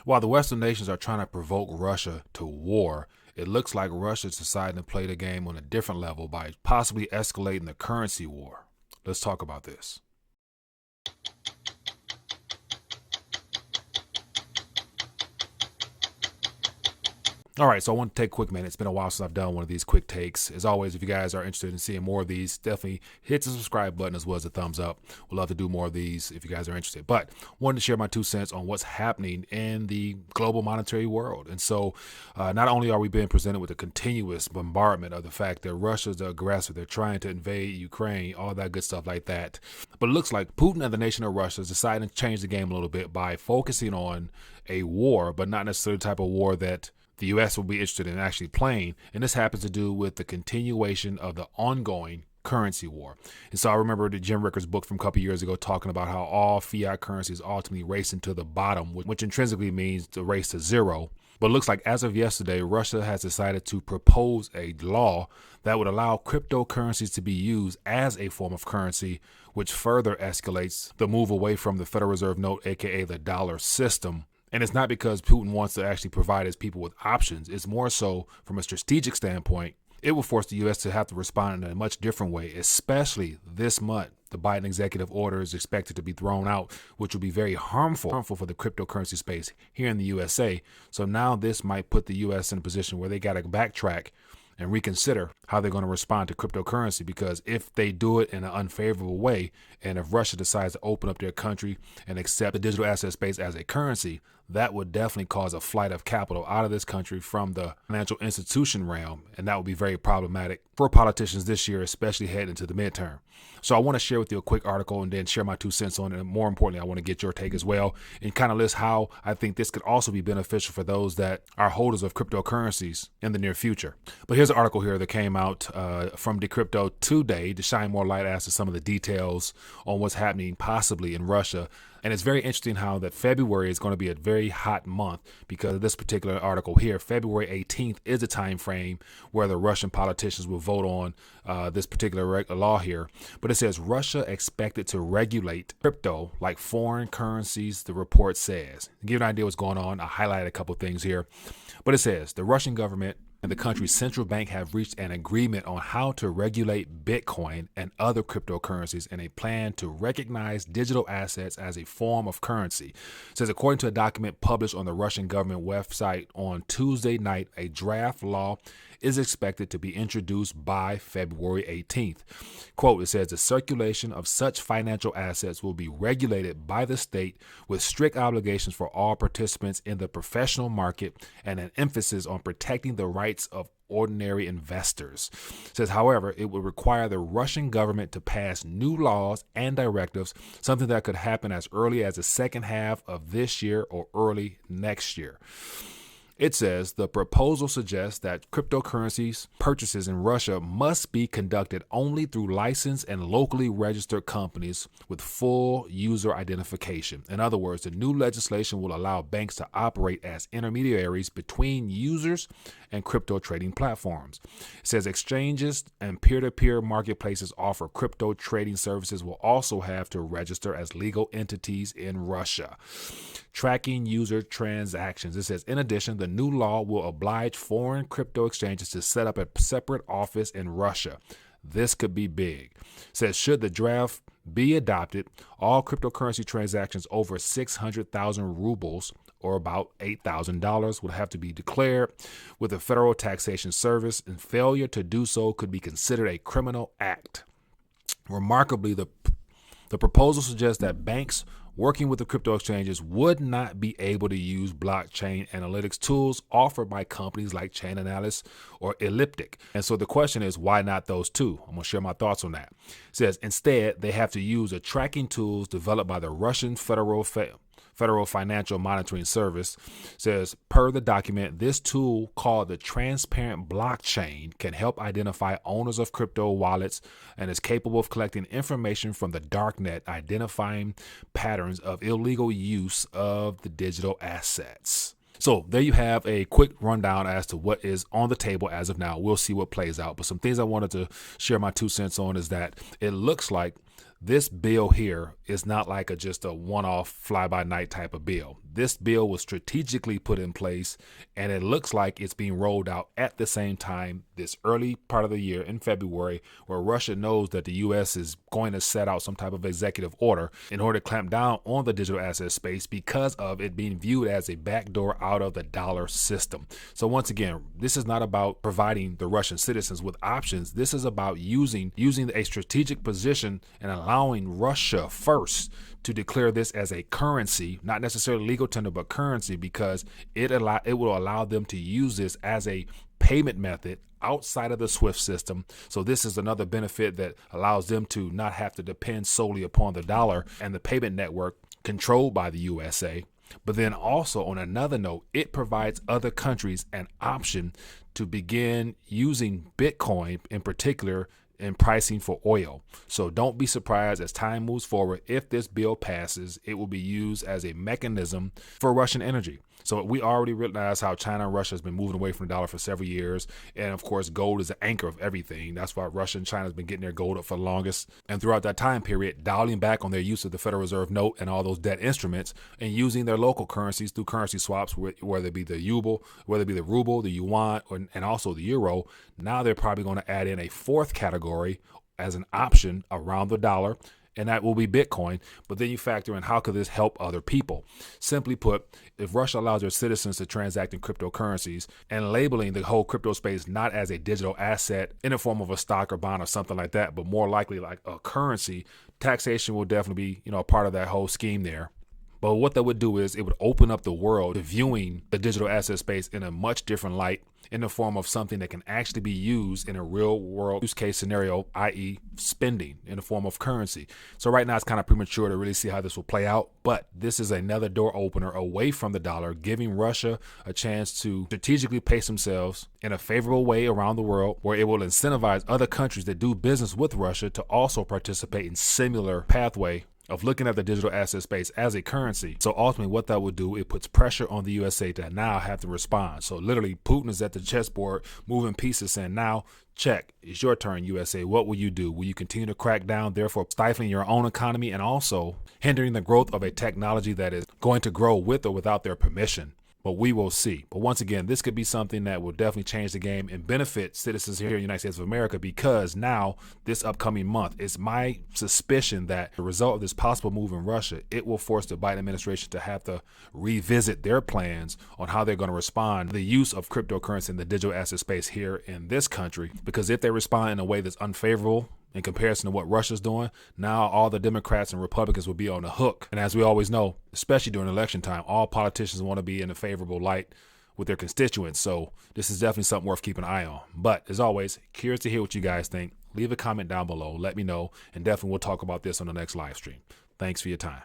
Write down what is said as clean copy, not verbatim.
While the Western nations are trying to provoke Russia to war, it looks like Russia's deciding to play the game on a different level by possibly escalating the currency war. Let's talk about this. All right, so I want to take a quick minute. It's been a while since I've done one of these quick takes. As always, if you guys are interested in seeing more of these, definitely hit the subscribe button as well as the thumbs up. We'd love to do more of these if you guys are interested. But wanted to share my 2 cents on what's happening in the global monetary world. And so not only are we being presented with a continuous bombardment of the fact that Russia's the aggressor, they're trying to invade Ukraine, all that good stuff like that. But it looks like Putin and the nation of Russia is deciding to change the game a little bit by focusing on a war, but not necessarily the type of war that the U.S. will be interested in actually playing, and this happens to do with the continuation of the ongoing currency war. And so I remember the Jim Rickards book from a couple years ago talking about how all fiat currencies ultimately racing to the bottom, which intrinsically means the race to zero. But it looks like as of yesterday, Russia has decided to propose a law that would allow cryptocurrencies to be used as a form of currency, which further escalates the move away from the Federal Reserve note, aka the dollar system. And it's not because Putin wants to actually provide his people with options. It's more so from a strategic standpoint. It will force the U.S. to have to respond in a much different way, especially this month. The Biden executive order is expected to be thrown out, which will be very harmful for the cryptocurrency space here in the USA. So now this might put the U.S. in a position where they got to backtrack and reconsider how they're going to respond to cryptocurrency, because if they do it in an unfavorable way, and if Russia decides to open up their country and accept the digital asset space as a currency, that would definitely cause a flight of capital out of this country from the financial institution realm, and that would be very problematic for politicians this year, especially heading into the midterm. So I want to share with you a quick article and then share my 2 cents on it. And more importantly, I want to get your take as well and kind of list how I think this could also be beneficial for those that are holders of cryptocurrencies in the near future. But here's an article here that came out from Decrypto today to shine more light as to some of the details on what's happening possibly in Russia. And it's very interesting how that February is going to be a very hot month because of this particular article here. February 18th is the time frame where the Russian politicians will vote on this particular law here. But it says Russia expected to regulate crypto like foreign currencies, the report says. To give you an idea what's going on, I highlighted a couple things here. But it says the Russian government and the country's central bank have reached an agreement on how to regulate Bitcoin and other cryptocurrencies in a plan to recognize digital assets as a form of currency. It says, according to a document published on the Russian government website on Tuesday night, a draft law is expected to be introduced by February 18th. Quote, it says the circulation of such financial assets will be regulated by the state with strict obligations for all participants in the professional market and an emphasis on protecting the rights of ordinary investors. It says, however, it would require the Russian government to pass new laws and directives, something that could happen as early as the second half of this year or early next year. It says the proposal suggests that cryptocurrencies purchases in Russia must be conducted only through licensed and locally registered companies with full user identification. In other words, the new legislation will allow banks to operate as intermediaries between users and crypto trading platforms. It says exchanges and peer-to-peer marketplaces offer crypto trading services will also have to register as legal entities in Russia. Tracking user transactions. It says, in addition, the new law will oblige foreign crypto exchanges to set up a separate office in Russia. This could be big. It says, should the draft be adopted, all cryptocurrency transactions over 600,000 rubles, or about $8,000, would have to be declared with the Federal Taxation Service, and failure to do so could be considered a criminal act. Remarkably, the proposal suggests that banks working with the crypto exchanges would not be able to use blockchain analytics tools offered by companies like Chainalysis or Elliptic. And so the question is, why not those two? I'm going to share my thoughts on that. It says, instead, they have to use the tracking tools developed by the Russian Federal Financial Monitoring Service. It says, per the document, this tool called the Transparent Blockchain can help identify owners of crypto wallets and is capable of collecting information from the darknet, identifying patterns of illegal use of the digital assets. So there you have a quick rundown as to what is on the table as of now. We'll see what plays out. But some things I wanted to share my 2 cents on is that it looks like this bill here is not like just a one-off fly-by-night type of bill. This bill was strategically put in place, and it looks like it's being rolled out at the same time this early part of the year in February, where Russia knows that the U.S. is going to set out some type of executive order in order to clamp down on the digital asset space because of it being viewed as a backdoor out of the dollar system. So once again, this is not about providing the Russian citizens with options. This is about using a strategic position and allowing Russia first to declare this as a currency, not necessarily legal tender, but currency, because it will allow them to use this as a payment method outside of the SWIFT system. So this is another benefit that allows them to not have to depend solely upon the dollar and the payment network controlled by the USA. But then also on another note, it provides other countries an option to begin using Bitcoin in particular in pricing for oil. So don't be surprised as time moves forward. If this bill passes, it will be used as a mechanism for Russian energy. So we already realize how China and Russia has been moving away from the dollar for several years. And of course, gold is the anchor of everything. That's why Russia and China has been getting their gold up for the longest. And throughout that time period, dialing back on their use of the Federal Reserve note and all those debt instruments and using their local currencies through currency swaps, whether it be the ruble, the yuan, and also the euro. Now they're probably going to add in a fourth category as an option around the dollar, and that will be Bitcoin. But then you factor in how could this help other people? Simply put, if Russia allows their citizens to transact in cryptocurrencies and labeling the whole crypto space not as a digital asset in the form of a stock or bond or something like that, but more likely like a currency, taxation will definitely be, a part of that whole scheme there. But what that would do is it would open up the world to viewing the digital asset space in a much different light, in the form of something that can actually be used in a real world use case scenario, i.e. spending in the form of currency. So right now it's kind of premature to really see how this will play out, but this is another door opener away from the dollar, giving Russia a chance to strategically pace themselves in a favorable way around the world, where it will incentivize other countries that do business with Russia to also participate in similar pathway of looking at the digital asset space as a currency. So ultimately what that would do, it puts pressure on the USA to now have to respond. So literally Putin is at the chessboard moving pieces saying, now check, it's your turn, USA. What will you do? Will you continue to crack down, therefore stifling your own economy and also hindering the growth of a technology that is going to grow with or without their permission? But we will see. But once again, this could be something that will definitely change the game and benefit citizens here in the United States of America, because now this upcoming month, it's my suspicion that the result of this possible move in Russia, it will force the Biden administration to have to revisit their plans on how they're going to respond to the use of cryptocurrency in the digital asset space here in this country. Because if they respond in a way that's unfavorable in comparison to what Russia's doing, now all the Democrats and Republicans will be on the hook. And as we always know, especially during election time, all politicians want to be in a favorable light with their constituents. So this is definitely something worth keeping an eye on. But as always, curious to hear what you guys think. Leave a comment down below. Let me know. And definitely we'll talk about this on the next live stream. Thanks for your time.